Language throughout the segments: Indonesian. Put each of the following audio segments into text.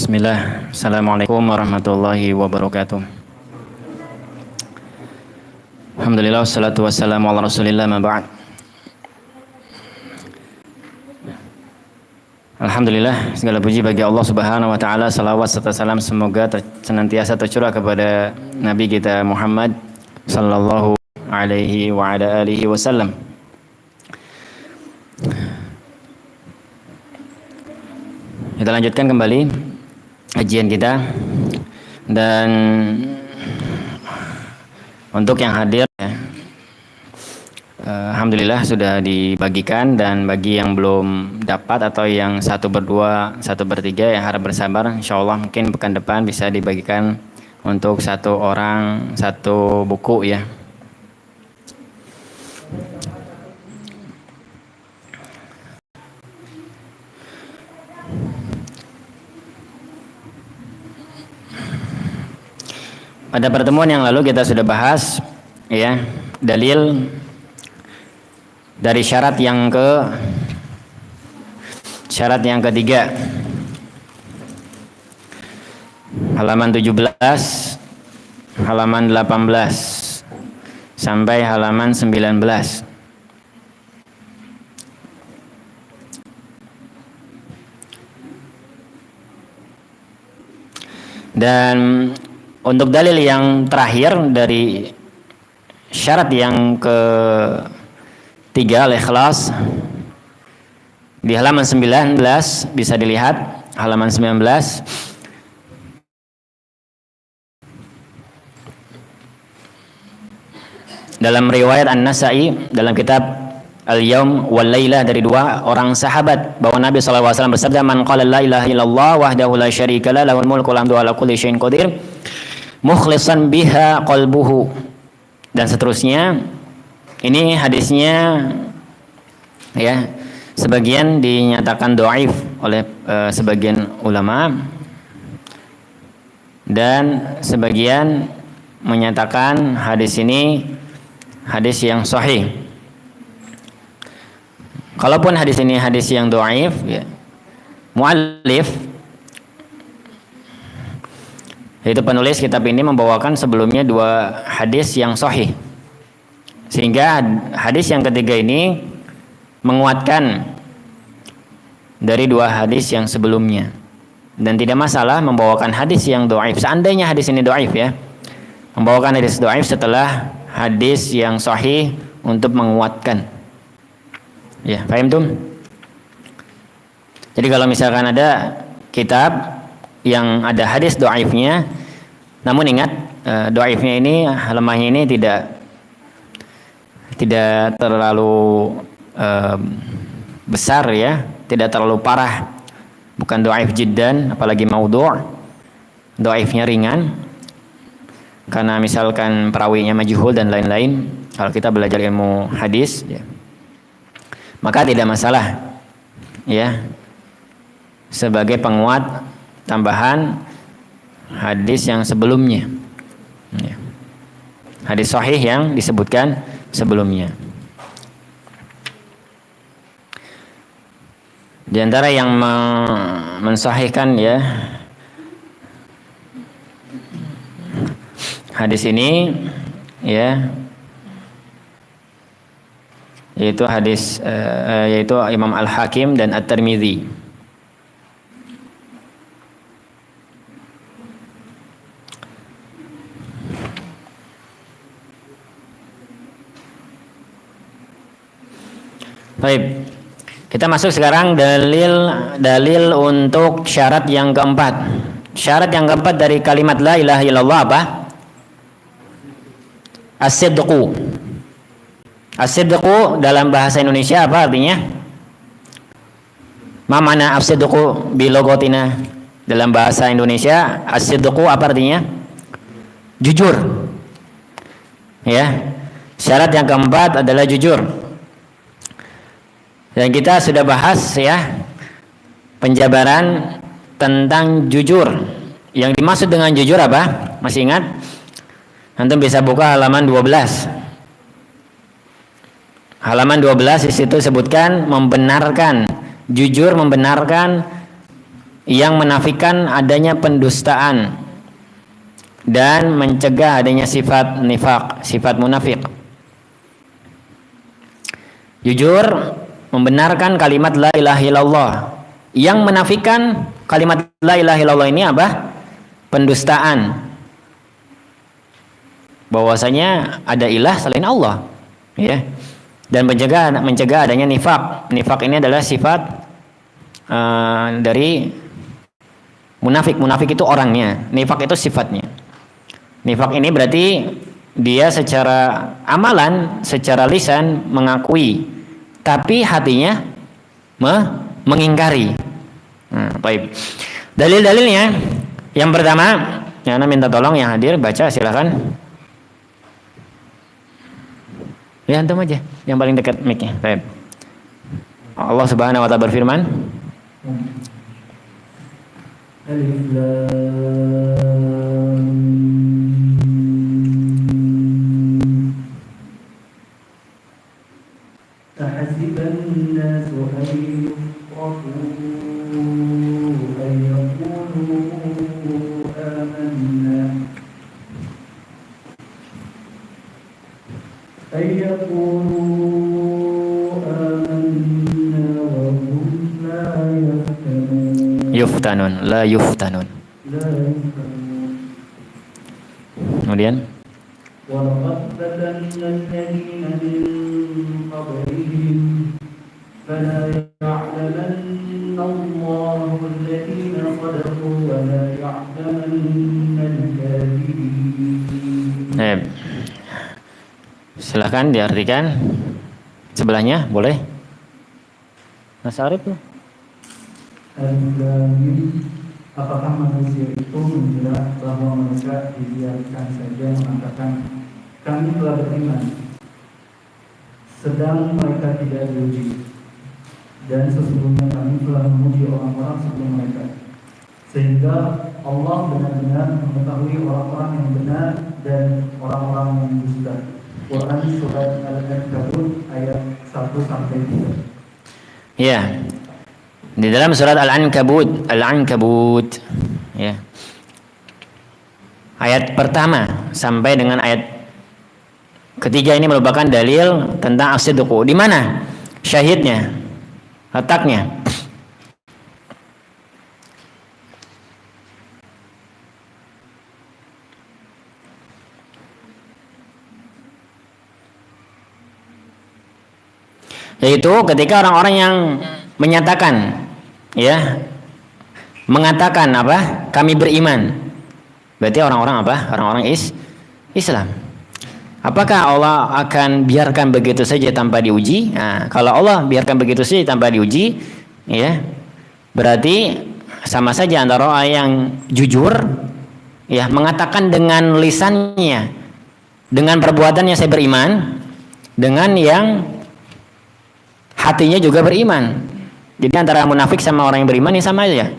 Bismillah. Assalamualaikum warahmatullahi wabarakatuh. Alhamdulillah wassalatu wassalamu ala Rasulillah ma ba'd. Alhamdulillah, segala puji bagi Allah Subhanahu wa taala, salawat serta salam semoga senantiasa tercurah kepada Nabi kita Muhammad sallallahu alaihi wa ala alihi wasallam. Kita lanjutkan kembali kajian kita, dan untuk yang hadir ya, alhamdulillah sudah dibagikan, dan bagi yang belum dapat atau yang 1/2, 1/3 yang harap bersabar, insyaallah mungkin pekan depan bisa dibagikan untuk 1 orang 1 buku ya. Pada pertemuan yang lalu kita sudah bahas ya dalil dari syarat yang ketiga, halaman 17, halaman 18 sampai halaman 19. Dan untuk dalil yang terakhir dari syarat yang ketiga, al-ikhlas, di halaman 19 bisa dilihat, halaman 19. Dalam riwayat An-Nasa'i dalam kitab Al-Yaum wal Lailah dari 2 orang sahabat bahwa Nabi SAW bersabda, "Man qala la ilaha illallah wahdahu la syarika lah, lahul mulku wa ala kulli syai'in qadir, mukhlishan biha qalbuhu," dan seterusnya. Ini hadisnya ya sebagian dinyatakan dhaif oleh sebagian ulama, dan sebagian menyatakan hadis ini hadis yang sahih. Kalaupun hadis ini hadis yang dhaif ya, muallif yaitu penulis kitab ini membawakan sebelumnya 2 hadis yang sahih, sehingga hadis yang ketiga ini menguatkan dari 2 hadis yang sebelumnya, dan tidak masalah membawakan hadis yang dhaif. Seandainya hadis ini dhaif ya, membawakan hadis dhaif setelah hadis yang sahih untuk menguatkan. Ya, paham tuh? Jadi kalau misalkan ada kitab yang ada hadis dhaifnya, namun ingat dhaifnya ini, lemahnya ini tidak terlalu besar ya, tidak terlalu parah, bukan dhaif jiddan, apalagi maudhu', dhaifnya ringan karena misalkan perawinya majhul dan lain-lain. Kalau kita belajar ilmu hadis ya, maka tidak masalah ya, sebagai penguat tambahan hadis yang sebelumnya ya, hadis sahih yang disebutkan sebelumnya. Di antara yang mensahihkan ya hadis ini ya, yaitu Imam Al-Hakim dan At-Tirmidzi. Baik, kita masuk sekarang dalil untuk syarat yang keempat. Syarat yang keempat dari kalimat la ilaha illallah apa? As-sidqu. As-sidqu dalam bahasa Indonesia apa artinya? Ma mana as-sidqu bi logotina? Dalam bahasa Indonesia as-sidqu apa artinya? Jujur. Ya. Syarat yang keempat adalah jujur. Dan kita sudah bahas ya penjabaran tentang jujur. Yang dimaksud dengan jujur apa? Masih ingat? Antum bisa buka halaman 12. Halaman 12 di situ sebutkan membenarkan, jujur membenarkan yang menafikan adanya pendustaan dan mencegah adanya sifat nifaq, sifat munafik. Jujur membenarkan kalimat la ilaha illallah. Yang menafikan kalimat la ilaha illallah ini apa? Pendustaan. Bahwasanya ada ilah selain Allah, ya. Dan mencegah adanya nifaq. Nifaq ini adalah sifat dari munafik. Munafik itu orangnya, nifaq itu sifatnya. Nifaq ini berarti dia secara amalan, secara lisan mengakui, tapi hatinya mengingkari. Baik. Dalil-dalilnya yang pertama, Yana minta tolong yang hadir baca, silakan. Ya antum aja, yang paling dekat mic-nya. Baik. Allah Subhanahu wa taala berfirman, Alif Lam Tahasiban nasu an yufraku an yaqulu amanna an yaqulu amanna wa hum la yuftanun. La yuftanun. Kemudian وَلَقَدْ فَتَنَّا الَّذِينَ مِن قَبْلِهِمْ فَلَا يَعْلَمَنَّ اللَّهُ الَّذِينَ صَدَقُوا وَلَا يَعْلَمَنَّ الْكَاذِبِينَ. Silakan diartikan sebelahnya, boleh? Mas Arif tuh. Apakah manusia itu mengira bahwa mereka dibiarkan saja mengatakan kami telah beriman, sedang mereka tidak diuji, dan sesungguhnya kami telah menguji orang-orang sebelum mereka, sehingga Allah benar-benar mengetahui orang-orang yang benar dan orang-orang yang dusta. Quran surat Al-Ankabut ayat 1-3. Ya. Di dalam surat Al-Ankabut, ya. Ayat pertama sampai dengan ayat ketiga ini merupakan dalil tentang as-sidqu. Di mana syahidnya? Letaknya. Yaitu ketika orang-orang yang menyatakan, ya, mengatakan apa? Kami beriman. Berarti orang-orang apa? Orang-orang Islam. Apakah Allah akan biarkan begitu saja tanpa diuji? Nah, kalau Allah biarkan begitu saja tanpa diuji, ya, berarti sama saja antara orang yang jujur, ya, mengatakan dengan lisannya, dengan perbuatannya saya beriman, dengan yang hatinya juga beriman. Jadi antara munafik sama orang yang beriman ini sama aja.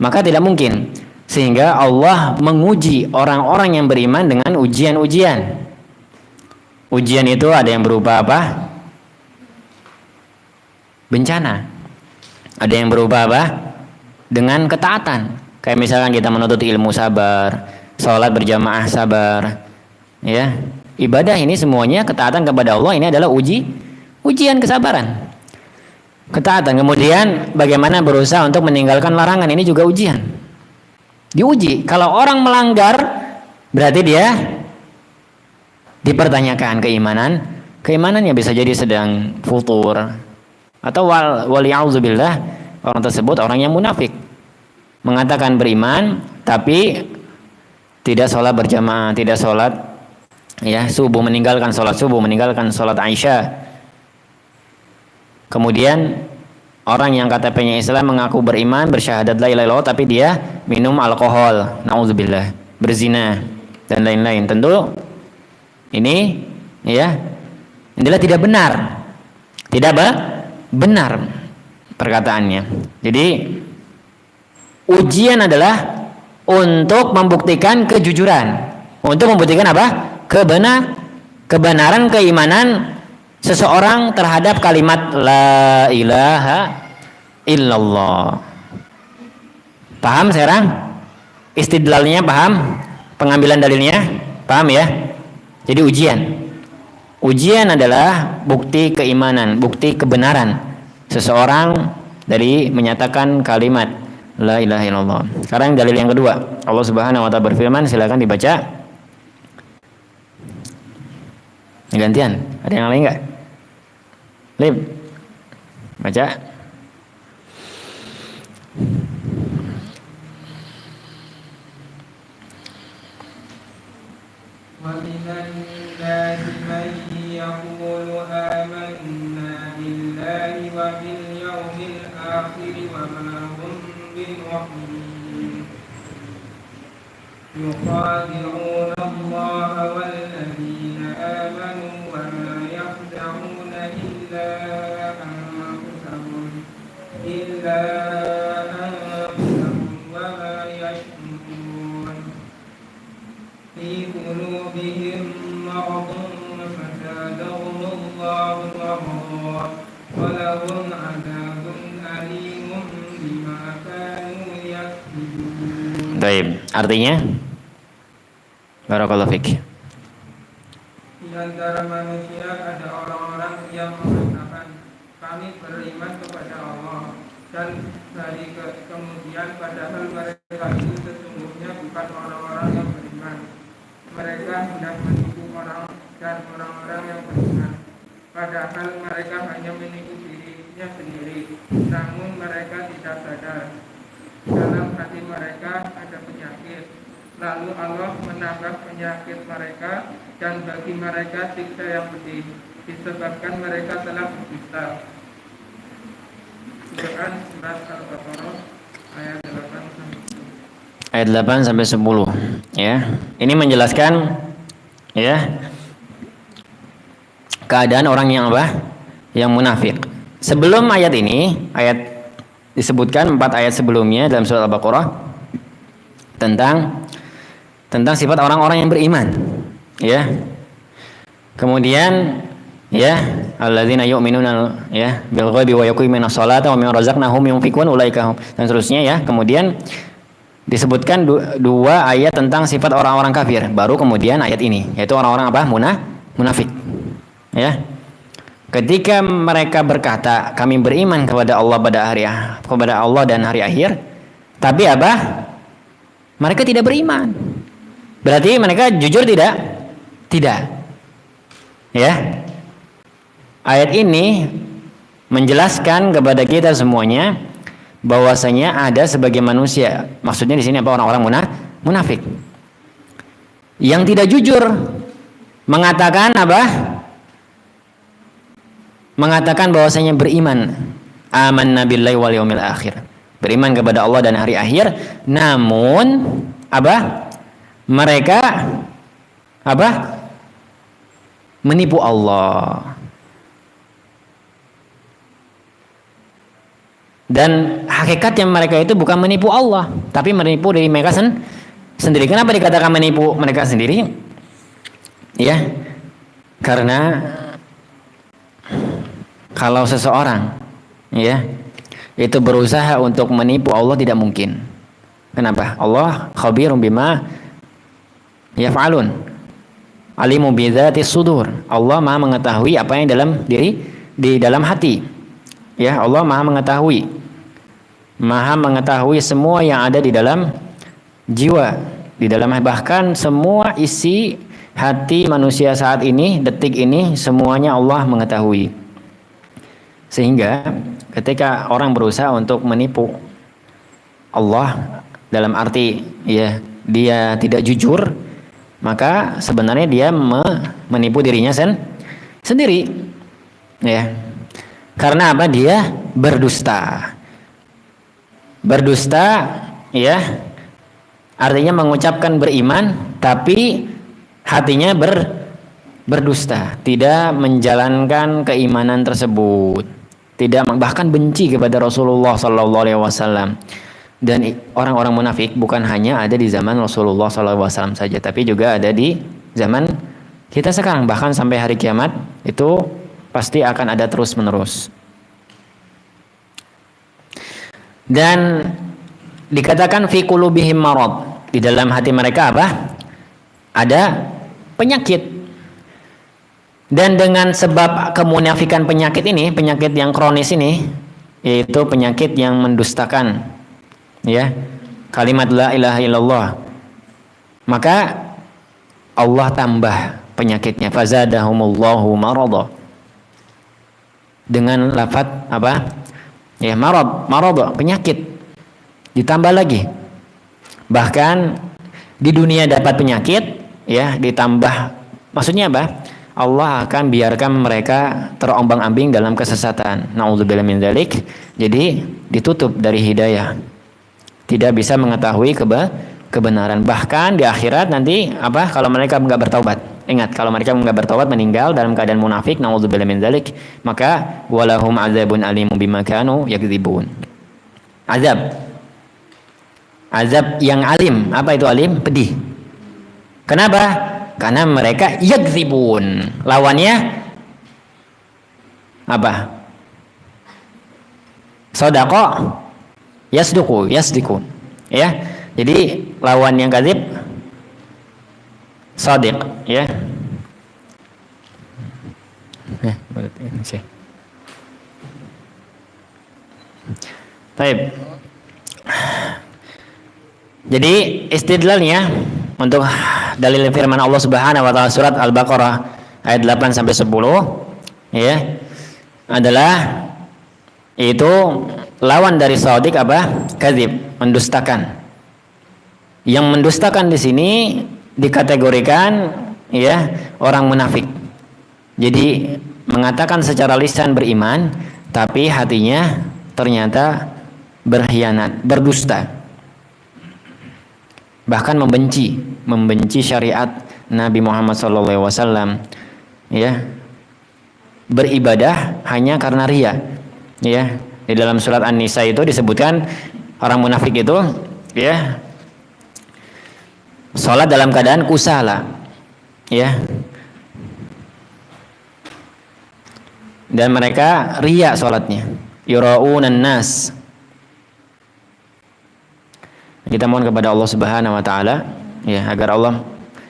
Maka tidak mungkin. Sehingga Allah menguji orang-orang yang beriman dengan ujian-ujian. Ujian itu ada yang berupa apa? Bencana. Ada yang berupa apa? Dengan ketaatan. Kayak misalkan kita menuntut ilmu sabar, sholat berjamaah sabar. Ya. Ibadah ini semuanya ketaatan kepada Allah ini adalah ujian kesabaran. Ketaatan, kemudian bagaimana berusaha untuk meninggalkan larangan, ini juga ujian. Diuji. Kalau orang melanggar, berarti dia dipertanyakan keimanannya bisa jadi sedang futur, atau wali'auzubillah, orang tersebut orang yang munafik, mengatakan beriman tapi tidak sholat berjamaah, tidak sholat, ya, subuh, meninggalkan sholat subuh, meninggalkan sholat Aisyah. Kemudian orang yang KTP-nya Islam mengaku beriman, bersyahadat la ilaha illallah, tapi dia minum alkohol, naudzubillah, berzina dan lain-lain. Tentu ini, ya, adalah tidak benar. Tidak benar perkataannya. Jadi ujian adalah untuk membuktikan kejujuran, untuk membuktikan apa? Kebenaran keimanan seseorang terhadap kalimat la ilaha illallah. Paham sekarang? Istidlalnya paham? Pengambilan dalilnya paham ya? Jadi ujian adalah bukti keimanan, bukti kebenaran seseorang dari menyatakan kalimat la ilaha illallah. Sekarang dalil yang kedua, Allah Subhanahu wa taala berfirman, silakan dibaca. Gantian, ada yang lain enggak? Lim, baca. وَمِنَ النَّاسِ مَن يَقُولُ آمَنَّا بِاللَّهِ وَبِالْيَوْمِ الْآخِرِ وَمَا هُم بِمُؤْمِنِينَ يُخَادِعُونَ اللَّهَ وَالَّذِينَ آمَنُوا وَمَا يَخْدَعُونَ إِلَّا أَنفُسَهُمْ وَمَا يَشْعُرُونَ في قلوبهم مرض فزادهم الله مرضا ولهم عذاب أليم بما كانوا يكذبون. Baik, artinya barakallahu fik. Di antara manusia ada orang-orang yang mengatakan kami beriman kepada Allah, dan dari kemudian padahal mereka itu sesungguhnya bukan orang-orang yang beriman. Mereka hendak menipu orang dan orang-orang yang beriman, padahal mereka hanya menipu dirinya sendiri. Namun mereka tidak sadar dalam hati mereka ada penyakit. Lalu Allah menambah penyakit mereka, dan bagi mereka siksa yang pedih disebabkan mereka telah berdusta. Quran surat Al-Baqarah ayat 8 sampai 10 ya. Ini menjelaskan ya keadaan orang yang apa? Yang munafik. Sebelum ayat ini, ayat disebutkan 4 ayat sebelumnya dalam surat Al-Baqarah tentang sifat orang-orang yang beriman ya. Kemudian ya, alladzina yu'minuna ya bil ghaibi wa yuqimuna sholata wa mimma razaqnahum yunfiqun ulaika dan seterusnya ya. Kemudian disebutkan dua ayat tentang sifat orang-orang kafir, baru kemudian ayat ini yaitu orang-orang apa? Munafik ya. Ketika mereka berkata kami beriman kepada Allah kepada Allah dan hari akhir, tapi apa? Mereka tidak beriman. Berarti mereka jujur tidak? Tidak. Ya. Ayat ini menjelaskan kepada kita semuanya bahwasanya ada sebagai manusia. Maksudnya di sini apa? Orang-orang munafik. Yang tidak jujur mengatakan apa? Mengatakan bahwasanya beriman. Amanna billahi wal yaumil akhir. Beriman kepada Allah dan hari akhir, namun apa? Mereka apa? Menipu Allah. Dan hakikatnya mereka itu bukan menipu Allah, tapi menipu diri mereka sendiri. Kenapa dikatakan menipu mereka sendiri? Ya, karena kalau seseorang ya itu berusaha untuk menipu Allah tidak mungkin. Kenapa? Allah khabirum bima yaf'alun. Alimu bidzati sudur. Allah Maha mengetahui apa yang dalam diri, di dalam hati. Ya, Allah Maha mengetahui. Maha mengetahui semua yang ada di dalam jiwa, di dalam bahkan semua isi hati manusia saat ini, detik ini, semuanya Allah mengetahui. Sehingga ketika orang berusaha untuk menipu Allah dalam arti ya dia tidak jujur, maka sebenarnya dia menipu dirinya sendiri. Ya. Karena apa? Dia berdusta. Berdusta ya artinya mengucapkan beriman tapi hatinya berdusta, tidak menjalankan keimanan tersebut, tidak bahkan benci kepada Rasulullah sallallahu alaihi wasallam. Dan orang-orang munafik bukan hanya ada di zaman Rasulullah sallallahu alaihi wasallam saja, tapi juga ada di zaman kita sekarang, bahkan sampai hari kiamat itu pasti akan ada terus-menerus. Dan dikatakan fi qulubihim marad, di dalam hati mereka apa? Ada penyakit. Dan dengan sebab kemunafikan penyakit ini, penyakit yang kronis ini, yaitu penyakit yang mendustakan ya kalimat la ilaha illallah, maka Allah tambah penyakitnya, fazadahumullahu marada, dengan lafaz apa? Ya, marad, penyakit, ditambah lagi. Bahkan di dunia dapat penyakit ya, ditambah, maksudnya apa? Allah akan biarkan mereka terombang-ambing dalam kesesatan. Nauzubillah min dzalik. Jadi ditutup dari hidayah. Tidak bisa mengetahui kebenaran. Bahkan di akhirat nanti apa? Kalau mereka enggak bertaubat. Ingat, kalau mereka enggak bertaubat meninggal dalam keadaan munafik, nauzubillah min dzalik, maka walahum adzabun alim bima kanu yakdzibun. Azab yang alim. Apa itu alim? Pedih. Kenapa? Karena mereka yakdzibun. Lawannya apa? Shadaqah yasdikun. Ya. Jadi lawan yang kadzib shadiq, ya. Baik. Jadi istidlalnya untuk dalil firman Allah Subhanahu wa taala surat Al-Baqarah ayat 8 sampai 10 ya adalah itu lawan dari shadiq apa? Kadzib, mendustakan. Yang mendustakan di sini dikategorikan ya orang munafik. Jadi mengatakan secara lisan beriman tapi hatinya ternyata berkhianat, berdusta. Bahkan membenci syariat Nabi Muhammad SAW, ya, beribadah hanya karena riya, ya. Di dalam surat An-Nisa itu disebutkan orang munafik itu, ya, sholat dalam keadaan kusala, ya, dan mereka riya sholatnya, yura'unan nas. Kita mohon kepada Allah Subhanahu wa taala ya agar Allah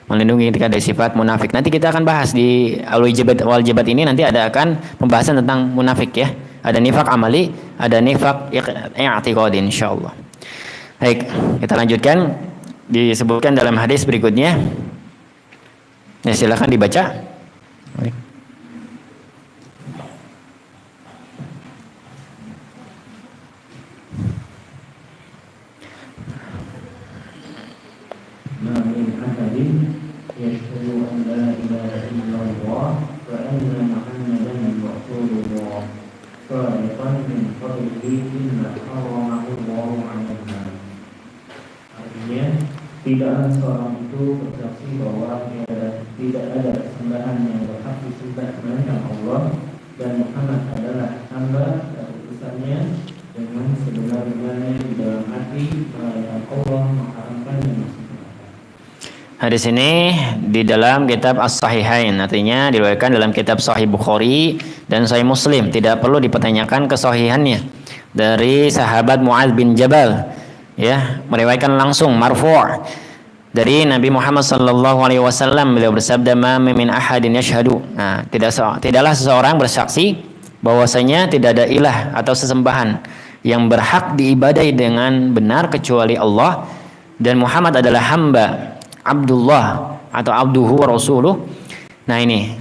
melindungi kita dari sifat munafik. Nanti kita akan bahas di wal jabat ini, nanti ada akan pembahasan tentang munafik ya. Ada nifak amali, ada nifak i'tiqadi insyaallah. Baik, kita lanjutkan. Disebutkan dalam hadis berikutnya. Ya, silakan dibaca. Baik. Artinya tidaklah seorang itu bersaksi bahwa tidak ada sembahan yang berhak disembah melainkan Allah dan Muhammad adalah hamba dan utusannya dengan sebenar-benarnya di dalam hati melainkan Allah mengharamkan yang masuk neraka. Hadis ini di dalam kitab As-Sahihain, artinya diriwayatkan dalam kitab Sahih Bukhari dan Sahih Muslim, tidak perlu dipertanyakan kesahihannya. Dari sahabat Mu'adz bin Jabal, ya, meriwayatkan langsung marfu' dari Nabi Muhammad sallallahu alaihi wasallam, beliau bersabda, "Ma min ahadin yashhadu." Nah, tidaklah seseorang bersaksi bahwasanya tidak ada ilah atau sesembahan yang berhak diibadahi dengan benar kecuali Allah dan Muhammad adalah hamba Abdullah atau abduhu wa rasuluh. Nah, ini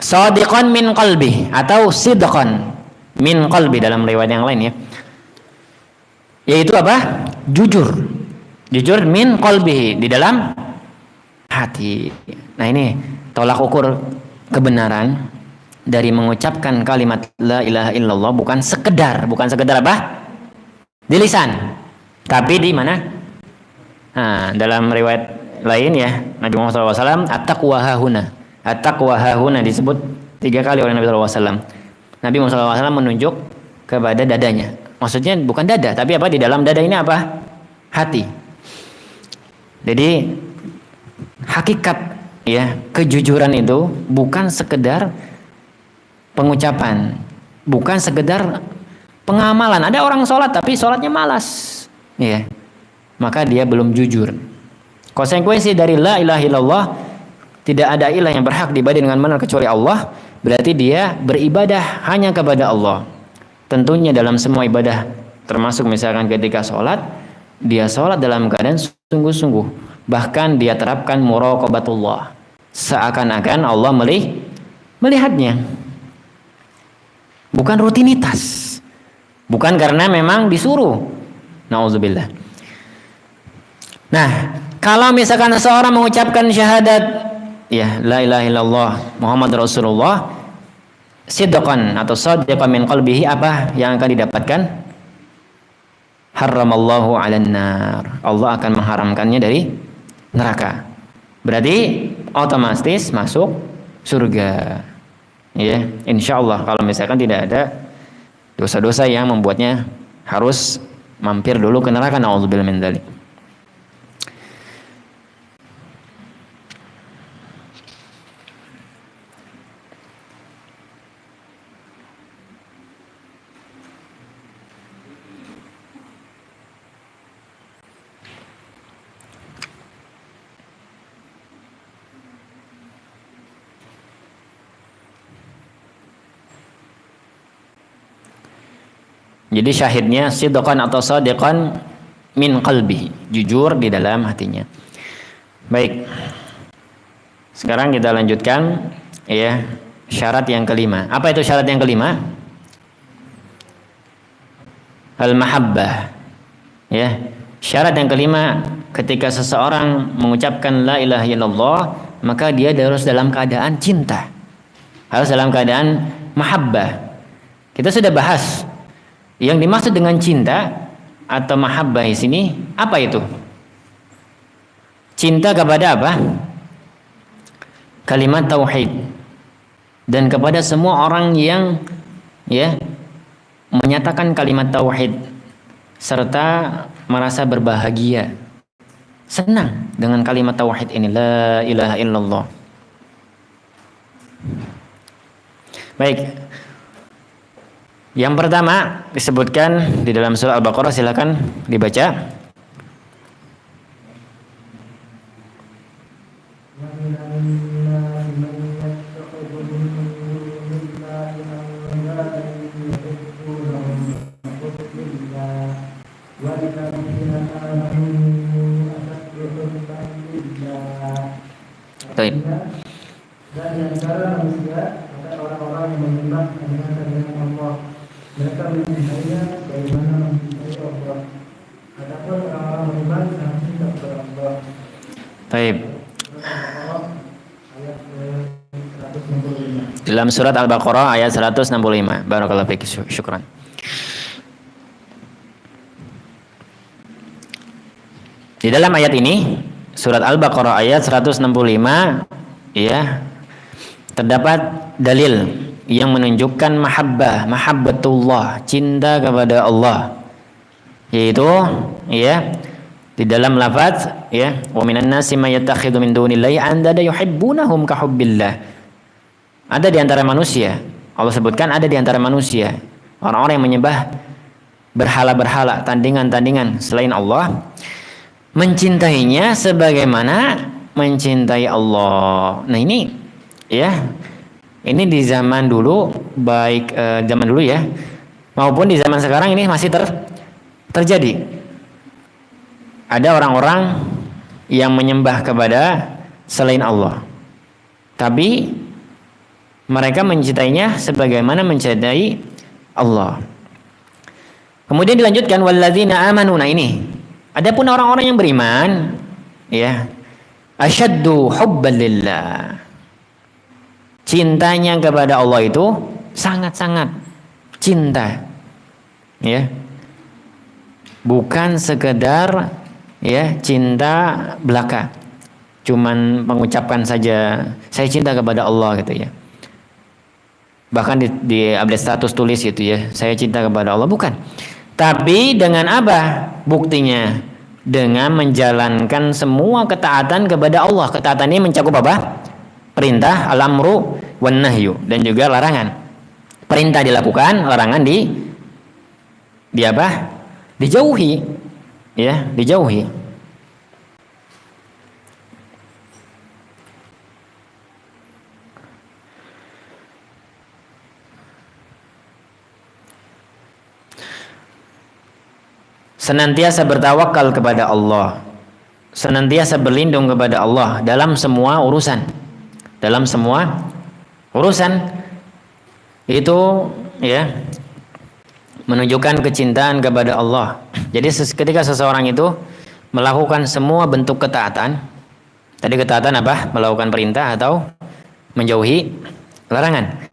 shadiqan min qalbi atau sidqan min qalbi dalam riwayat yang lain ya. Yaitu apa? Jujur min qalbihi, di dalam hati. Nah, ini tolak ukur kebenaran dari mengucapkan kalimat la ilaha illallah bukan sekedar apa? Di lisan, tapi di mana? Nah, dalam riwayat lain ya, Nabi Muhammad SAW at-taqwa hahuna disebut 3 kali oleh Nabi SAW. Nabi Muhammad SAW menunjuk kepada dadanya. Maksudnya bukan dada, tapi apa? Di dalam dada ini apa? Hati. Jadi hakikat ya kejujuran itu bukan sekedar pengucapan, bukan sekedar pengamalan. Ada orang sholat tapi sholatnya malas, ya, maka dia belum jujur. Konsekuensi dari la ilaha illallah, tidak ada ilah yang berhak diibadahi dengan benar kecuali Allah, berarti dia beribadah hanya kepada Allah. Tentunya dalam semua ibadah, termasuk misalkan ketika sholat, dia sholat dalam keadaan sungguh-sungguh. Bahkan dia terapkan muraqabatullah, seakan-akan Allah melihatnya. Bukan rutinitas, bukan karena memang disuruh. Nauzubillah. Nah, kalau misalkan seseorang mengucapkan syahadat, ya, la ilaha illallah Muhammad Rasulullah, sidqan atau shadiqan min qalbihi, apa yang akan didapatkan? Haramallahu 'alan nar. Allah akan mengharamkannya dari neraka. Berarti otomatis masuk surga. Ya, insyaallah kalau misalkan tidak ada dosa-dosa yang membuatnya harus mampir dulu ke neraka, naudzubillah min dzalik. Jadi syahidnya sidqan atau shadiqan min qalbi, jujur di dalam hatinya. Baik. Sekarang kita lanjutkan, ya, syarat yang kelima. Apa itu syarat yang kelima? Al-mahabbah. Ya. Syarat yang kelima, ketika seseorang mengucapkan la ilaha illallah, maka dia harus dalam keadaan cinta. Harus dalam keadaan mahabbah. Kita sudah bahas yang dimaksud dengan cinta atau mahabbah di sini apa itu? Cinta kepada apa? Kalimat tauhid, dan kepada semua orang yang, ya, menyatakan kalimat tauhid serta merasa berbahagia, senang dengan kalimat tauhid ini, la ilaha illallah. Baik. Yang pertama disebutkan di dalam surah Al-Baqarah, silakan dibaca. Baik. Dan di antara manusia ada orang-orang yang menyembah dengan Allah. Mereka mencintainya sebagaimana mencintai Allah. Adapun orang-orang beriman sangat cinta kepada Allah. Baik. Ayat 165. Dalam surat Al-Baqarah ayat 165. Barakallahu fiik, syukran. Di dalam ayat ini, surat Al-Baqarah ayat 165, ya, terdapat dalil yang menunjukkan mahabbatullah, cinta kepada Allah, yaitu, ya, di dalam lafaz, ya, wa minan nasi may yattakhidhu min dunillahi andada yuhibbunahum ka hubbillah. Ada di antara manusia, Allah sebutkan ada di antara manusia orang-orang yang menyembah berhala-berhala, tandingan-tandingan selain Allah, mencintainya sebagaimana mencintai Allah. Nah ini, ya, ini di zaman dulu, baik zaman dulu, ya, maupun di zaman sekarang ini masih terjadi. Ada orang-orang yang menyembah kepada selain Allah, tapi mereka mencintainya sebagaimana mencintai Allah. Kemudian dilanjutkan walladzina amanu. Nah ini, adapun orang-orang yang beriman, ya, asyaddu hubban lillah, cintanya kepada Allah itu sangat-sangat cinta, ya, bukan sekedar, ya, cinta belaka, cuman mengucapkan saja saya cinta kepada Allah gitu, ya, bahkan di update status tulis gitu, ya, saya cinta kepada Allah, bukan. Tapi dengan apa buktinya? Dengan menjalankan semua ketaatan kepada Allah. Ketaatan ini mencakup apa? Perintah, al-amru wan nahyu, dan juga larangan. Perintah dilakukan, larangan di apa? Dijauhi. ya dijauhi. Senantiasa bertawakal kepada Allah, senantiasa berlindung kepada Allah dalam semua urusan. Dalam semua urusan itu ya menunjukkan kecintaan kepada Allah. Jadi ketika seseorang itu melakukan semua bentuk ketaatan, tadi ketaatan apa? Melakukan perintah atau menjauhi larangan.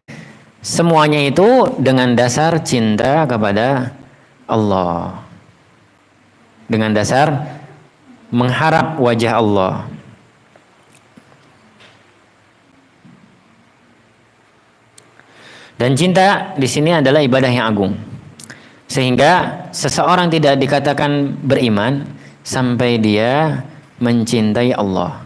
Semuanya itu dengan dasar cinta kepada Allah. Dengan dasar mengharap wajah Allah. Dan cinta di sini adalah ibadah yang agung. Sehingga seseorang tidak dikatakan beriman sampai dia mencintai Allah.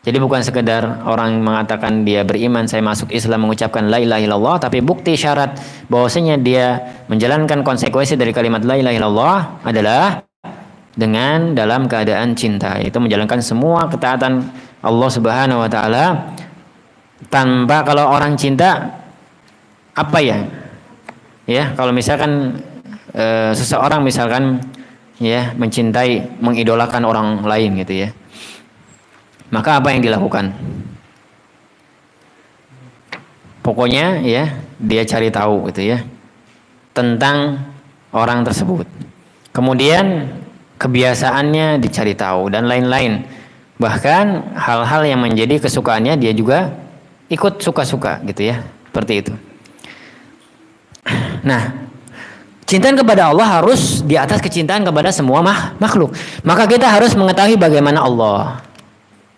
Jadi bukan sekedar orang mengatakan dia beriman, saya masuk Islam mengucapkan la ilaha illallah, tapi bukti syarat bahwasanya dia menjalankan konsekuensi dari kalimat la ilaha illallah adalah dengan dalam keadaan cinta, yaitu menjalankan semua ketaatan Allah Subhanahu wa taala tanpa, kalau orang cinta apa ya? Ya, kalau misalkan seseorang misalkan ya mencintai, mengidolakan orang lain gitu ya. Maka apa yang dilakukan? Pokoknya ya dia cari tahu gitu ya tentang orang tersebut. Kemudian kebiasaannya dicari tahu dan lain-lain. Bahkan hal-hal yang menjadi kesukaannya dia juga ikut suka-suka gitu ya. Seperti itu. Nah, cintaan kepada Allah harus di atas kecintaan kepada semua makhluk. Maka kita harus mengetahui bagaimana Allah.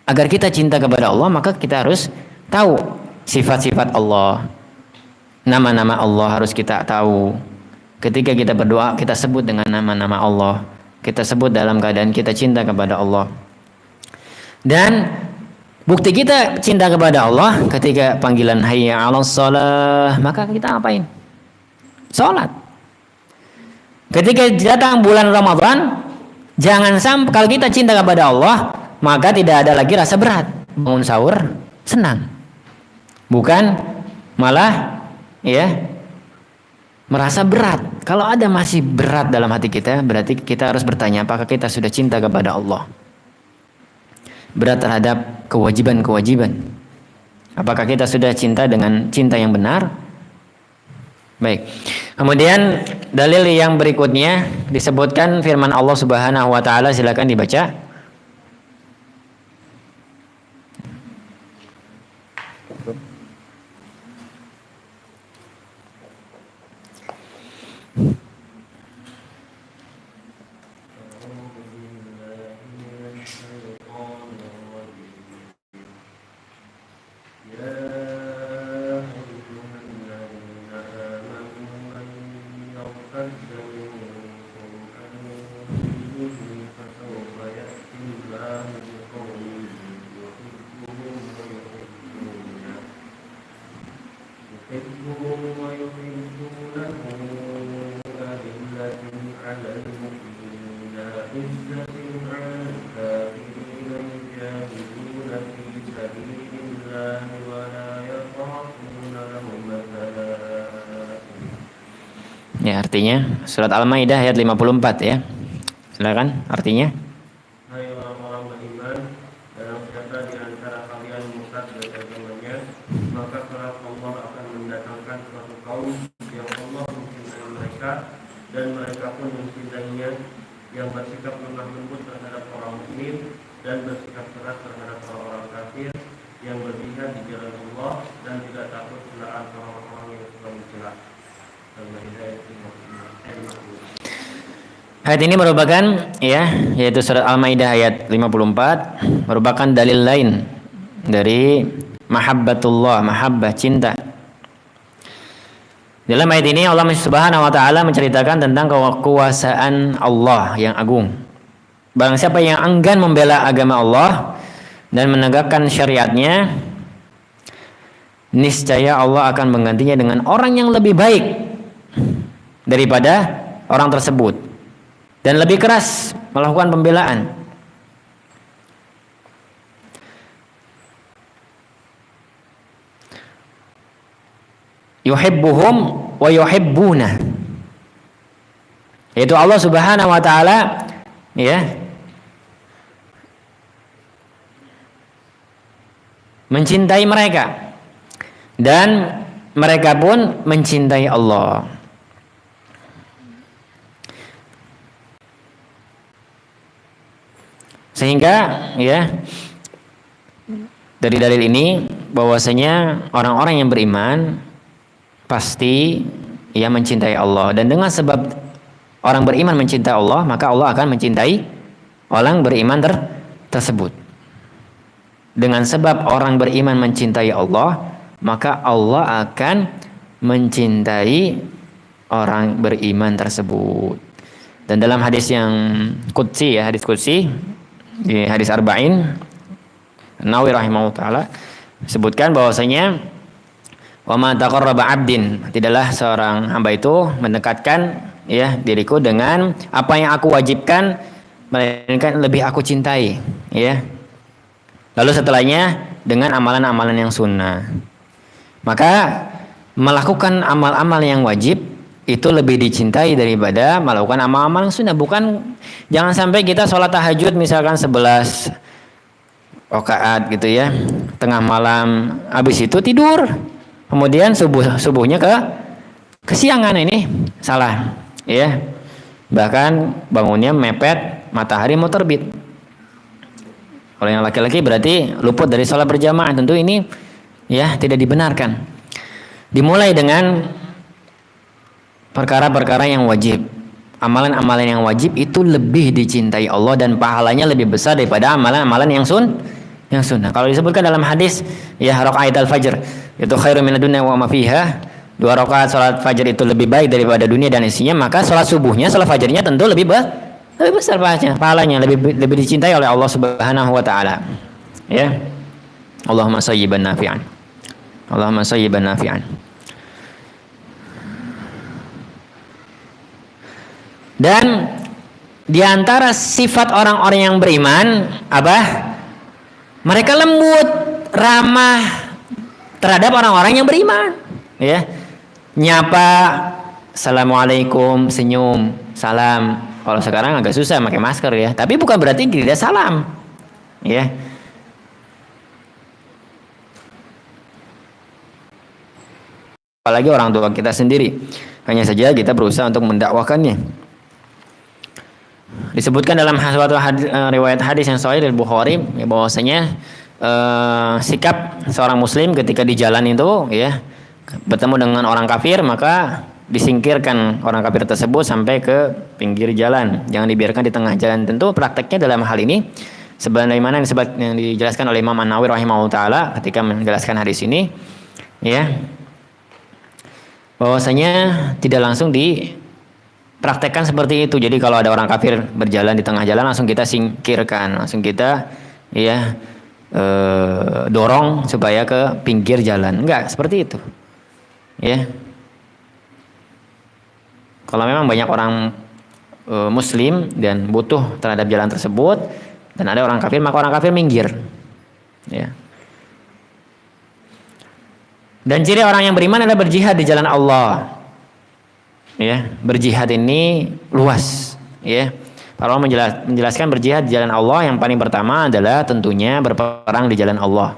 Agar kita cinta kepada Allah, maka kita harus tahu sifat-sifat Allah. Nama-nama Allah harus kita tahu. Ketika kita berdoa, kita sebut dengan nama-nama Allah. Kita sebut dalam keadaan kita cinta kepada Allah. Dan bukti kita cinta kepada Allah ketika panggilan hayya 'alas shalah, maka kita ngapain? Salat. Ketika datang bulan Ramadan, jangan sampai kalau kita cinta kepada Allah, maka tidak ada lagi rasa berat. Bangun sahur senang. Bukan malah ya merasa berat. Kalau ada masih berat dalam hati kita, berarti kita harus bertanya apakah kita sudah cinta kepada Allah. Berat terhadap kewajiban-kewajiban. Apakah kita sudah cinta dengan cinta yang benar? Baik. Kemudian dalil yang berikutnya disebutkan firman Allah Subhanahu wa taala, silakan dibaca. Ya, artinya surat Al-Maidah ayat 54 ya. Silakan artinya. Hai orang-orang beriman, barang siapa di antara kalian murtad dari agamanya, maka kelak Allah akan mendatangkan suatu kaum yang Allah mencintai mereka dan mereka pun mencintainya, yang bersikap lemah lembut terhadap orang mukmin dan bersikap keras terhadap orang-orang kafir, yang berjihad di jalan Allah dan tidak takut celaan orang-orang yang suka mencela. Ayat ini merupakan ya, yaitu surat Al-Maidah ayat 54 merupakan dalil lain dari mahabbatullah, mahabbah, cinta. Dalam ayat ini Allah Subhanahu wa taala menceritakan tentang kekuasaan Allah yang agung. Barang siapa yang enggan membela agama Allah dan menegakkan syariatnya, niscaya Allah akan menggantinya dengan orang yang lebih baik daripada orang tersebut dan lebih keras melakukan pembelaan. Yuhibbuhum wa yuhibbuna. Yaitu Allah Subhanahu wa taala ya mencintai mereka dan mereka pun mencintai Allah. Sehingga ya dari dalil ini bahwasanya orang-orang yang beriman pasti ia mencintai Allah, dan dengan sebab orang beriman mencintai Allah, maka Allah akan mencintai orang beriman tersebut. Dengan sebab orang beriman mencintai Allah, maka Allah akan mencintai orang beriman tersebut. Dan dalam hadis yang qudsi ya, hadis qudsi di hadis Arba'in, Nawawi rahimahullah taala sebutkan bahwasanya wa ma taqarraba 'abdin, tidaklah seorang hamba itu mendekatkan ya diriku dengan apa yang aku wajibkan, melainkan lebih aku cintai ya. Lalu setelahnya dengan amalan-amalan yang sunnah. Maka melakukan amal-amal yang wajib itu lebih dicintai daripada melakukan amal-amal yang sunnah. Bukan, jangan sampai kita sholat tahajud misalkan 11 rakaat gitu ya, tengah malam, habis itu tidur, kemudian subuhnya kesiangan, ini salah ya. Bahkan bangunnya mepet matahari mau terbit. Kalau yang laki-laki berarti luput dari sholat berjamaah. Tentu ini ya tidak dibenarkan. Dimulai dengan perkara-perkara yang wajib. Amalan-amalan yang wajib itu lebih dicintai Allah dan pahalanya lebih besar daripada amalan-amalan yang sunnah. Kalau disebutkan dalam hadis ya rakaat al-fajr itu khairu minad dunya wa ma fiha, 2 rakaat salat fajar itu lebih baik daripada dunia dan isinya, maka salat subuhnya, salat fajarnya tentu lebih besar pahalanya, lebih dicintai oleh Allah Subhanahu wa taala. Ya. Allahumma sayyiban nafi'an. Allahumma sayyiban nafi'an. Dan di antara sifat orang-orang yang beriman apa? Mereka lembut, ramah terhadap orang-orang yang beriman. Ya. Nyapa, assalamualaikum, senyum, salam. Kalau sekarang agak susah pakai masker ya, tapi bukan berarti tidak salam. Ya. Apalagi orang tua kita sendiri. Hanya saja kita berusaha untuk mendakwahkannya. Disebutkan dalam suatu riwayat hadis yang sahih dari Bukhari ya, bahwasanya sikap seorang muslim ketika di jalan itu ya bertemu dengan orang kafir, maka disingkirkan orang kafir tersebut sampai ke pinggir jalan, jangan dibiarkan di tengah jalan. Tentu prakteknya dalam hal ini sebagaimana yang dijelaskan oleh Imam An-Nawawi rahimahullah taala ketika menjelaskan hadis ini ya, bahwasanya tidak langsung dipraktekkan seperti itu. Jadi kalau ada orang kafir berjalan di tengah jalan langsung kita singkirkan, langsung kita ya dorong supaya ke pinggir jalan. Enggak seperti itu. Ya. Kalau memang banyak orang muslim dan butuh terhadap jalan tersebut dan ada orang kafir, maka orang kafir minggir. Ya. Dan ciri orang yang beriman adalah berjihad di jalan Allah. Ya, berjihad ini luas, ya. Para ulama menjelaskan berjihad di jalan Allah yang paling pertama adalah tentunya berperang di jalan Allah.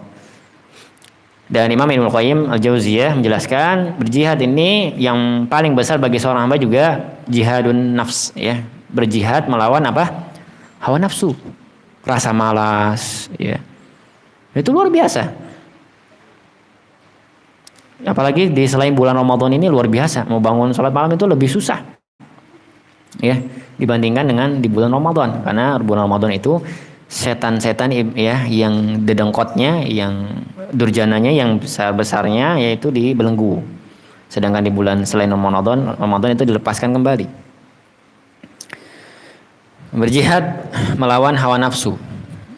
Dan Imam Ibnu Qayyim Al-Jauziyah menjelaskan berjihad ini yang paling besar bagi seorang hamba juga jihadun nafs, ya. Berjihad melawan apa? Hawa nafsu, rasa malas, ya. Itu luar biasa. Apalagi di selain bulan Ramadan ini luar biasa. Mau bangun sholat malam itu lebih susah, ya, dibandingkan dengan di bulan Ramadan. Karena bulan Ramadan itu setan-setan ya yang dedengkotnya, yang durjananya, yang besar-besarnya yaitu dibelenggu. Sedangkan di bulan selain Ramadan itu dilepaskan kembali. Berjihad melawan hawa nafsu,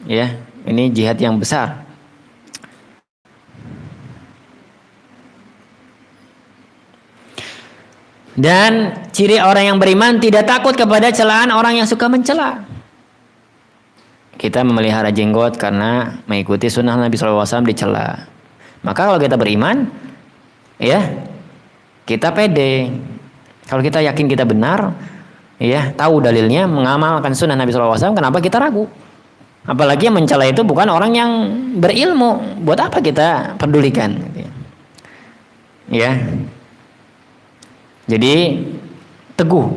ya, ini jihad yang besar. Dan ciri orang yang beriman tidak takut kepada celaan orang yang suka mencela. kita memelihara jenggot karena mengikuti sunnah Nabi SAW dicela. Maka kalau kita beriman, ya kita pede. Kalau kita yakin kita benar, ya tahu dalilnya, mengamalkan sunnah Nabi SAW, kenapa kita ragu? Apalagi yang mencela itu bukan orang yang berilmu, buat apa kita pedulikan? Ya, jadi teguh,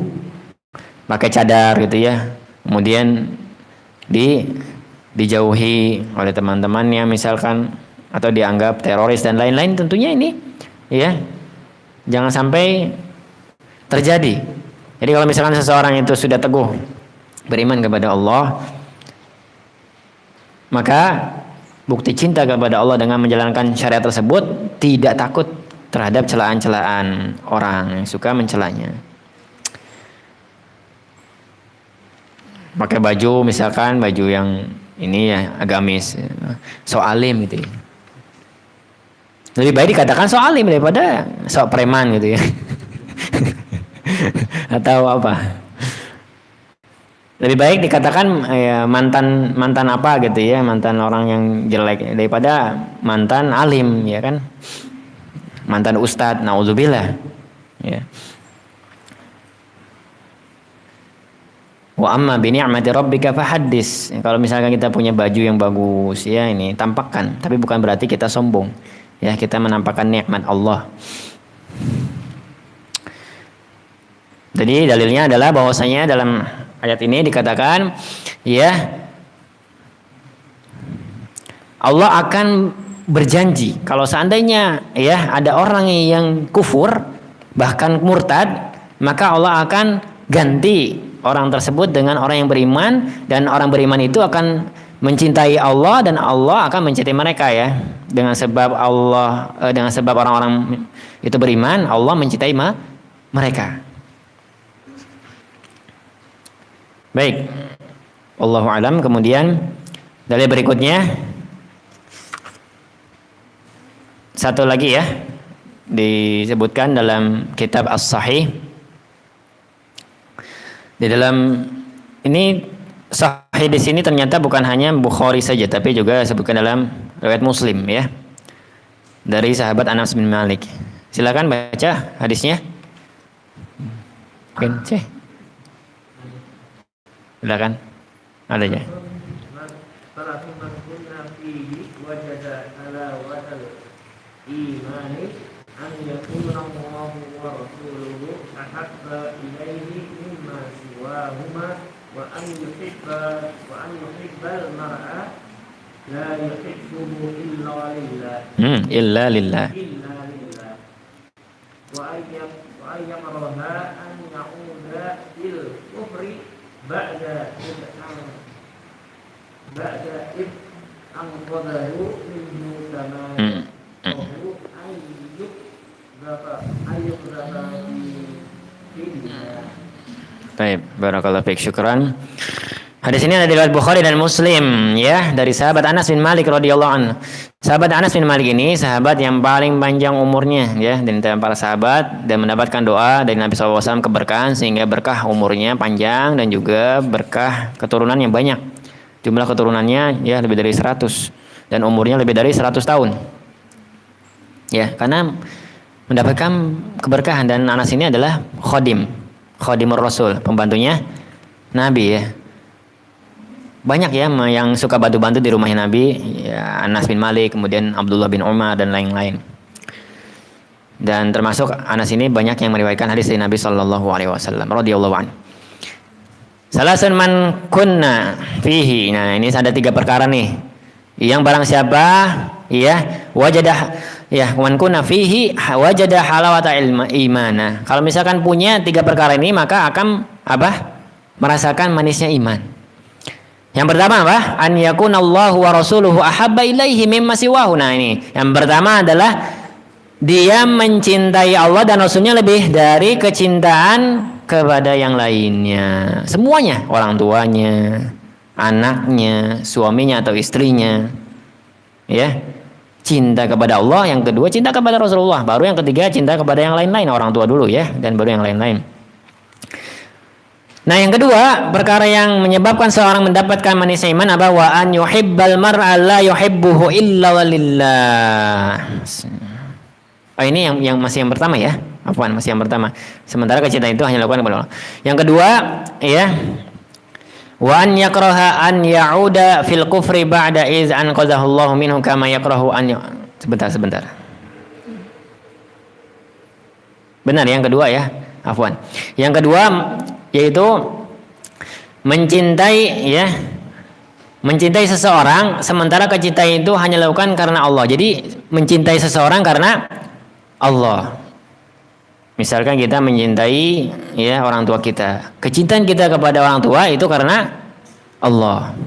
pakai cadar gitu ya, kemudian dijauhi oleh teman-temannya misalkan, atau dianggap teroris dan lain-lain. Tentunya ini, ya, jangan sampai terjadi. Jadi kalau misalkan seseorang itu sudah teguh beriman kepada Allah, maka bukti cinta kepada Allah dengan menjalankan syariat tersebut, tidak takut terhadap celaan-celaan orang yang suka mencelanya. Pakai baju misalkan baju yang ini ya agamis, so alim gitu ya. Lebih baik dikatakan so alim daripada so preman gitu ya. Atau apa? Lebih baik dikatakan ya, mantan apa gitu ya, mantan orang yang jelek daripada mantan alim, ya kan? Mantan ustadz, naudzubillah. Ya. Wa amma bi ni'mati rabbika fahaddis. Kalau misalkan kita punya baju yang bagus, ya ini tampakkan, tapi bukan berarti kita sombong. Ya, kita menampakkan nikmat Allah. Jadi dalilnya adalah bahwasanya dalam ayat ini dikatakan, ya, Allah akan berjanji kalau seandainya ya ada orang yang kufur bahkan murtad, maka Allah akan ganti orang tersebut dengan orang yang beriman, dan orang beriman itu akan mencintai Allah dan Allah akan mencintai mereka, ya. Dengan sebab orang-orang itu beriman, Allah mencintai mereka. Baik. Wallahu alam. Kemudian dalil berikutnya, satu lagi ya, disebutkan dalam kitab As-Sahih. Di dalam ini Sahih di sini ternyata bukan hanya Bukhari saja, tapi juga disebutkan dalam riwayat Muslim, ya, dari sahabat Anas bin Malik. Silakan baca hadisnya. Cek. Silakan. Adanya. Wa an yuhibbal mar'a la yuhibbuhu illa lillah. Illa lillah. Wa ayyamaraha an ya'uda il kufri ba'da id anqadahu minhu tamam. Baik, barakallahu fiik, syukran. Hadis ini ada di riwayat Bukhari dan Muslim, ya, dari sahabat Anas bin Malik radhiyallahu anhu. Sahabat Anas bin Malik ini sahabat yang paling panjang umurnya, ya, di antara para sahabat, dan mendapatkan doa dari Nabi SAW keberkahan sehingga berkah umurnya panjang dan juga berkah keturunan yang banyak. Jumlah keturunannya ya lebih dari 100 dan umurnya lebih dari 100 tahun. Ya, karena mendapatkan keberkahan, dan Anas ini adalah khadimur Rasul, pembantunya Nabi, ya. Banyak ya yang suka bantu-bantu di rumahnya Nabi, ya, Anas bin Malik, kemudian Abdullah bin Umar dan lain-lain. Dan termasuk Anas ini banyak yang meriwayatkan hadis dari Nabi sallallahu alaihi wasallam radhiyallahu anhu. Salasun man kunna fihi. Nah, ini ada 3 perkara nih. Yang barang siapa ya wajadah ya man kunna fihi wajada halawata imana. Kalau misalkan punya 3 perkara ini, maka akan apa? Merasakan manisnya iman. Yang pertama apa? An yakunallahu wa rasuluhu ahabba ilaihi mimma siwahu. Nah, ini yang pertama adalah dia mencintai Allah dan Rasulnya lebih dari kecintaan kepada yang lainnya. Semuanya, orang tuanya, anaknya, suaminya atau istrinya, ya, cinta kepada Allah. Yang kedua cinta kepada Rasulullah, baru yang ketiga cinta kepada yang lain-lain, orang tua dulu, ya, dan baru yang lain-lain. Nah, yang kedua, perkara yang menyebabkan seorang mendapatkan manisnya iman apa? Wa an yuhibbal mar'a la yuhibbuhu illa walillah. Oh, ini yang masih yang pertama ya. Afwan, masih yang pertama. Sementara kecintaan itu hanya dilakukan kepada Allah. Yang kedua, ya. Wa an yakraha an ya'uda fil kufri ba'da iz anqadhahu Allah minhu kama yakrahu an sebentar. Benar yang kedua ya. Afwan. Yang kedua yaitu mencintai seseorang sementara kecintaan itu hanya dilakukan karena Allah. Jadi mencintai seseorang karena Allah. Misalkan kita mencintai ya orang tua kita. Kecintaan kita kepada orang tua itu karena Allah.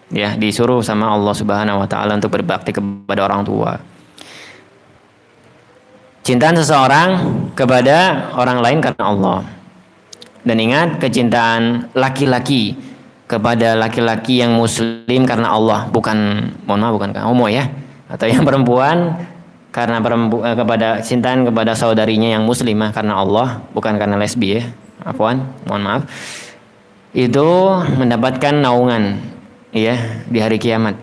Ya, disuruh sama Allah Subhanahu wa taala untuk berbakti kepada orang tua. Cintaan seseorang kepada orang lain karena Allah. Dan ingat, kecintaan laki-laki kepada laki-laki yang muslim karena Allah, bukan karena homo ya, atau yang perempuan karena kepada cintaan kepada saudarinya yang muslimah karena Allah, bukan karena lesbi ya. Afwan, mohon maaf. Itu mendapatkan naungan ya di hari kiamat.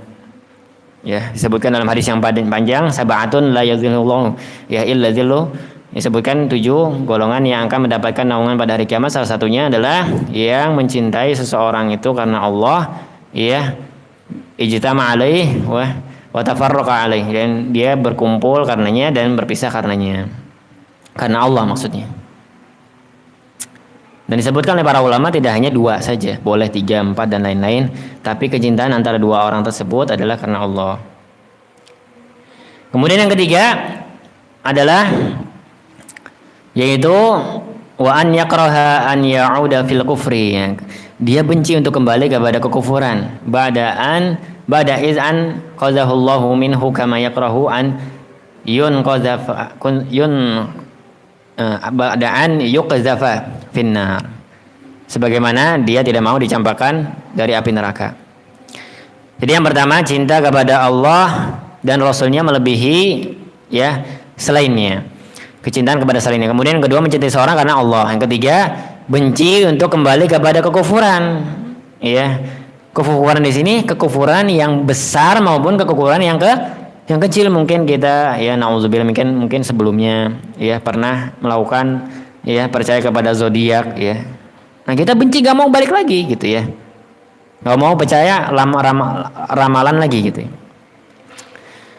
Ya, disebutkan dalam hadis yang panjang, sab'atun la yadhillullah ya illa dhilluh. Disebutkan 7 golongan yang akan mendapatkan naungan pada hari kiamat. Salah satunya adalah yang mencintai seseorang itu karena Allah, ya, ijtama alaih wa tafarraqa alaih, dan dia berkumpul karenanya dan berpisah karenanya. Karena Allah maksudnya. Dan disebutkan oleh para ulama tidak hanya 2 saja, boleh 3, 4 dan lain-lain, tapi kecintaan antara 2 orang tersebut adalah karena Allah. Kemudian yang ketiga adalah yaitu wa an yakraha an ya'uda fil kufri. Dia benci untuk kembali kepada kekufuran. Ba'da iz an qadhahullahu minhu kama yakrahu an ba'da an yuqzafa finnar. Sebagaimana dia tidak mau dicampakkan dari api neraka. Jadi yang pertama, cinta kepada Allah dan Rasulnya melebihi ya selainnya. Kecintaan kepada selainnya. Kemudian yang kedua, mencintai seorang karena Allah. Yang ketiga, benci untuk kembali kepada kekufuran. Ya, kekufuran di sini kekufuran yang besar maupun kekufuran yang kecil. Mungkin kita ya nauzubillah mungkin sebelumnya ya pernah melakukan ya percaya kepada zodiak ya. Nah, kita benci, gak mau balik lagi gitu ya. Gak mau percaya ramalan lagi gitu ya.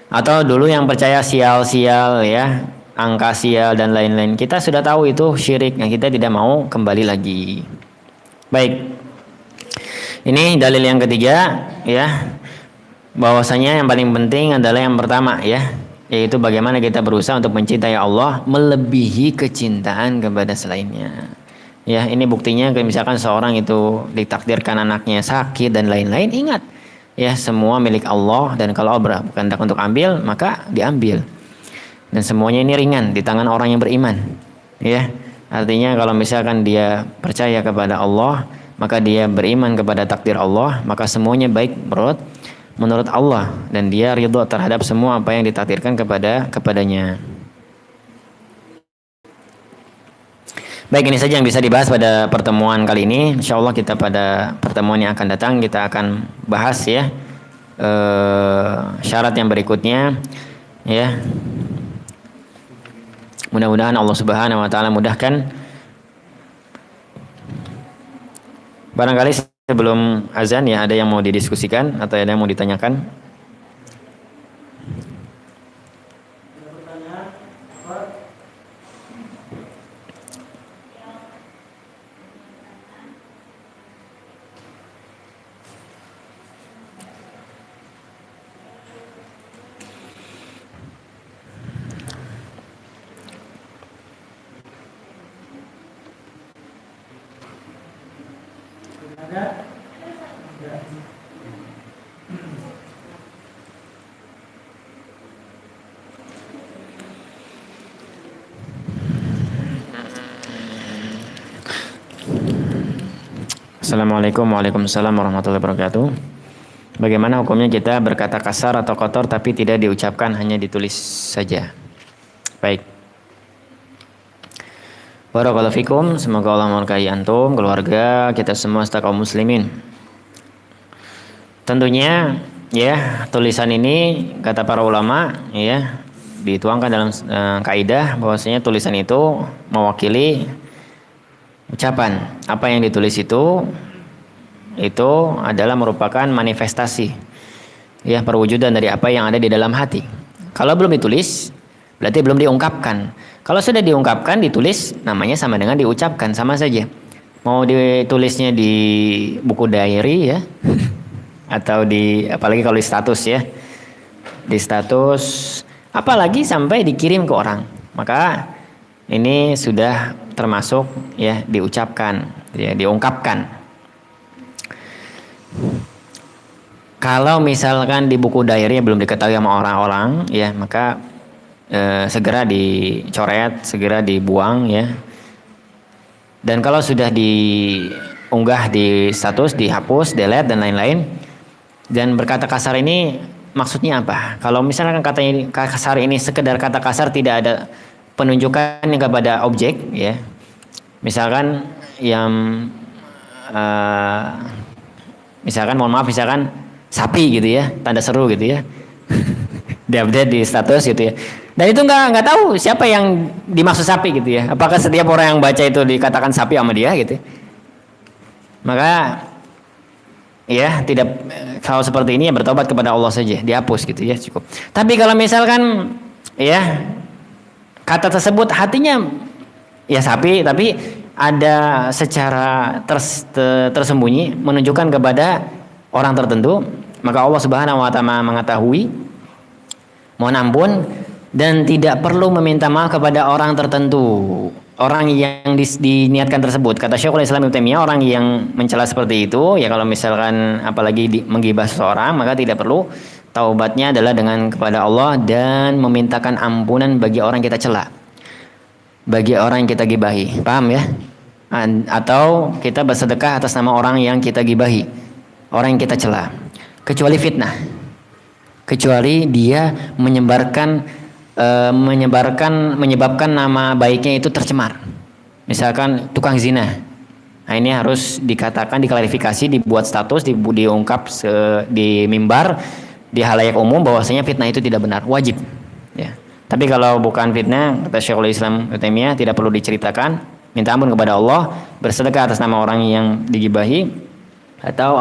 Atau dulu yang percaya sial-sial ya, angka sial dan lain-lain. Kita sudah tahu itu syirik. Nah, kita tidak mau kembali lagi. Baik. Ini dalil yang ketiga ya. Bahwasanya yang paling penting adalah yang pertama ya, yaitu bagaimana kita berusaha untuk mencintai Allah melebihi kecintaan kepada selainnya. Ya, ini buktinya misalkan seorang itu ditakdirkan anaknya sakit dan lain-lain, ingat ya, semua milik Allah, dan kalau Allah berkehendak untuk ambil, maka diambil. Dan semuanya ini ringan di tangan orang yang beriman. Ya. Artinya kalau misalkan dia percaya kepada Allah, maka dia beriman kepada takdir Allah, maka semuanya baik menurut Allah, dan dia ridho terhadap semua apa yang ditakdirkan kepadanya. Baik, ini saja yang bisa dibahas pada pertemuan kali ini. Insyaallah kita pada pertemuan yang akan datang kita akan bahas ya syarat yang berikutnya ya. Mudah-mudahan Allah Subhanahu wa taala mudahkan. Barangkali sebelum azan ya ada yang mau didiskusikan atau ada yang mau ditanyakan? Assalamualaikum warahmatullahi wabarakatuh. Bagaimana hukumnya kita berkata kasar atau kotor tapi tidak diucapkan, hanya ditulis saja? Baik. Barakallahu fikum, semoga Allah memberkahi antum, keluarga, kita semua serta kaum muslimin. Tentunya ya, tulisan ini kata para ulama ya dituangkan dalam kaidah bahwasanya tulisan itu mewakili ucapan. Apa yang ditulis itu adalah merupakan manifestasi ya, perwujudan dari apa yang ada di dalam hati. Kalau belum ditulis berarti belum diungkapkan. Kalau sudah diungkapkan, ditulis, namanya sama dengan diucapkan, sama saja. Mau ditulisnya di buku diary ya atau apalagi kalau di status ya, di status, apalagi sampai dikirim ke orang, maka ini sudah termasuk ya diucapkan ya, diungkapkan. Kalau misalkan di buku diary belum diketahui sama orang-orang ya, maka segera dicoret, segera dibuang ya. Dan kalau sudah diunggah di status, dihapus, delete dan lain-lain. Dan berkata kasar ini maksudnya apa? Kalau misalkan kata kasar ini sekedar kata kasar, tidak ada penunjukan yang kepada objek ya. Misalkan yang misalkan mohon maaf, misalkan sapi gitu ya, tanda seru gitu ya. Di-update di status gitu ya. Dan itu nggak tahu siapa yang dimaksud sapi gitu ya. Apakah setiap orang yang baca itu dikatakan sapi sama dia gitu? Maka ya tidak, kalau seperti ini ya bertobat kepada Allah saja, dihapus gitu ya, cukup. Tapi kalau misalkan ya kata tersebut hatinya ya sapi, tapi ada secara tersembunyi menunjukkan kepada orang tertentu, maka Allah Subhanahu wa taala mengetahui, mohon ampun, dan tidak perlu meminta maaf kepada orang tertentu, orang yang diniatkan tersebut. Kata Syekhul Islam Ibnu Taimiyah, orang yang mencela seperti itu ya, kalau misalkan apalagi menggibah seseorang, maka tidak perlu, taubatnya adalah dengan kepada Allah dan memintakan ampunan bagi orang yang kita cela, bagi orang yang kita gibahi, paham ya? Atau kita bersedekah atas nama orang yang kita gibahi, orang yang kita cela, kecuali fitnah, kecuali dia menyebabkan nama baiknya itu tercemar. Misalkan tukang zina, nah ini harus dikatakan, diklarifikasi, dibuat status, diungkap di mimbar, di halayak umum bahwasanya fitnah itu tidak benar, wajib ya. Tapi kalau bukan fitnah, kata Syekhul Islam Ibnu Taimiyah, tidak perlu diceritakan, minta ampun kepada Allah, bersedekah atas nama orang yang digibahi, atau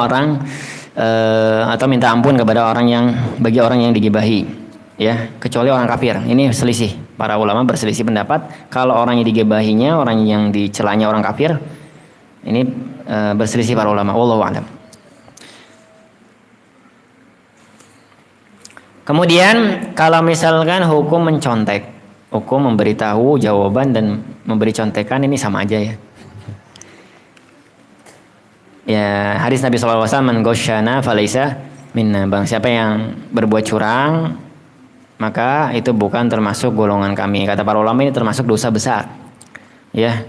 atau minta ampun kepada bagi orang yang digibahi ya, kecuali orang kafir. Ini selisih, para ulama berselisih pendapat. Kalau orang yang digibahinya, orang yang dicelanya orang kafir, ini berselisih para ulama, wallahu a'lam. Kemudian kalau misalkan hukum mencontek, hukum memberitahu jawaban dan memberi contekan, ini sama aja ya. Ya, hadis Nabi SAW, man ghasyana falaysa minna, bang siapa yang berbuat curang maka itu bukan termasuk golongan kami. Kata para ulama, ini termasuk dosa besar ya.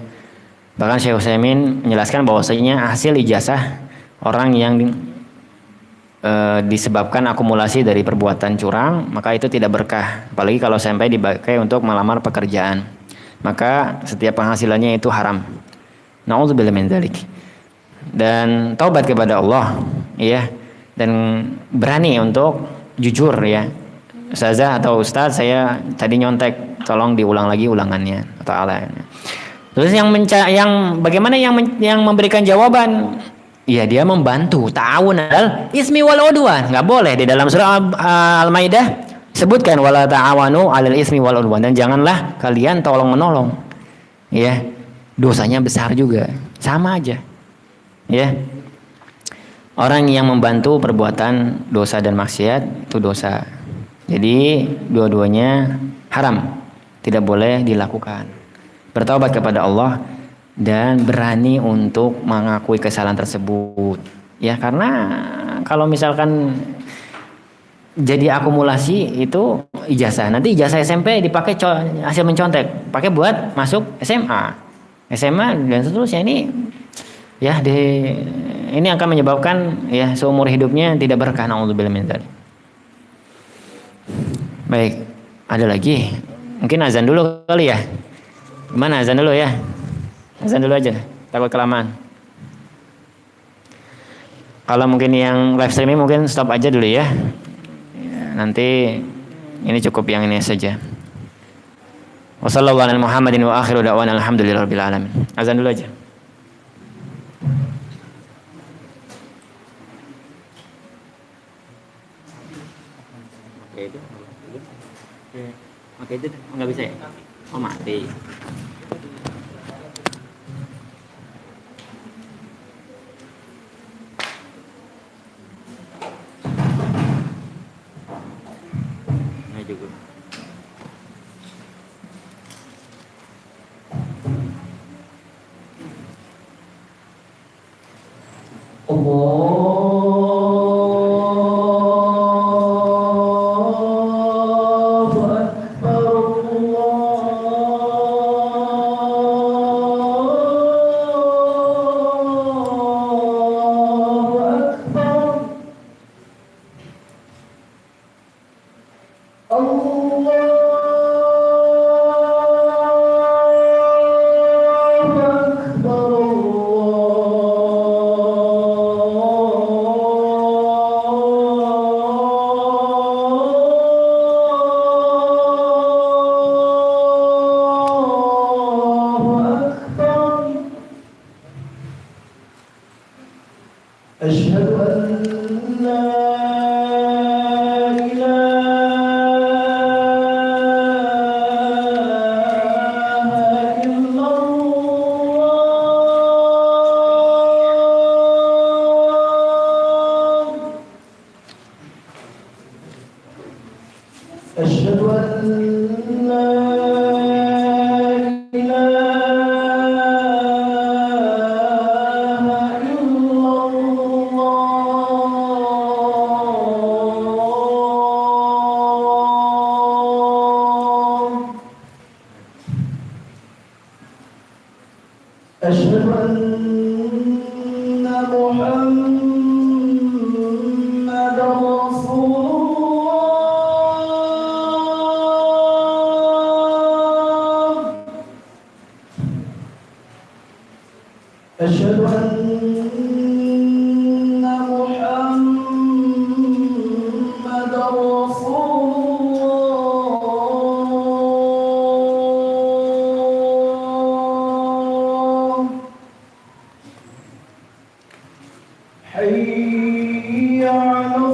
Bahkan Syekh Utsaimin menjelaskan bahwasanya hasil ijazah orang yang disebabkan akumulasi dari perbuatan curang, maka itu tidak berkah, apalagi kalau sampai dipakai untuk melamar pekerjaan, maka setiap penghasilannya itu haram. Na'udzubillah min dzalik. Dan taubat kepada Allah ya, dan berani untuk jujur ya, Ustazah atau Ustaz, saya tadi nyontek, tolong diulang lagi ulangannya atau alanya. Terus bagaimana yang memberikan jawaban? Ya, dia membantu, ta'awun alal ismi wal udwan. Enggak boleh, di dalam surah Al-Maidah sebutkan wala ta'awanu alal ismi wal udwan, dan janganlah kalian tolong menolong. Ya, dosanya besar juga. Sama aja. Ya. Orang yang membantu perbuatan dosa dan maksiat itu dosa. Jadi dua-duanya haram, tidak boleh dilakukan. Bertaubat kepada Allah dan berani untuk mengakui kesalahan tersebut. Ya, karena kalau misalkan jadi akumulasi itu ijazah, nanti ijazah SMP dipakai hasil mencontek, pakai buat masuk SMA dan seterusnya. Ini ya, ini akan menyebabkan ya seumur hidupnya tidak berkah. Na'udzubillah min dzalik. Baik, ada lagi? Mungkin azan dulu kali ya? Gimana, azan dulu ya? Azan dulu aja, takut kelamaan. Kalau mungkin yang live streaming mungkin stop aja dulu ya. Ya, nanti ini cukup yang ini saja. Wassallallahu ala Muhammadin wa akhiru da'wana alhamdulillahirabbil alamin. Azan dulu aja. Oke itu. Oke itu nggak bisa ya? Oh mati. Nggak juga. Allahu Akbar, Allahu Akbar, Allahu Akbar, Allahu Akbar. أشهد أن لا إله إلا الله. أشهد أن لا إله إلا الله. أشهد أن محمد رسول الله. أشهد أن محمد رسول الله. حي على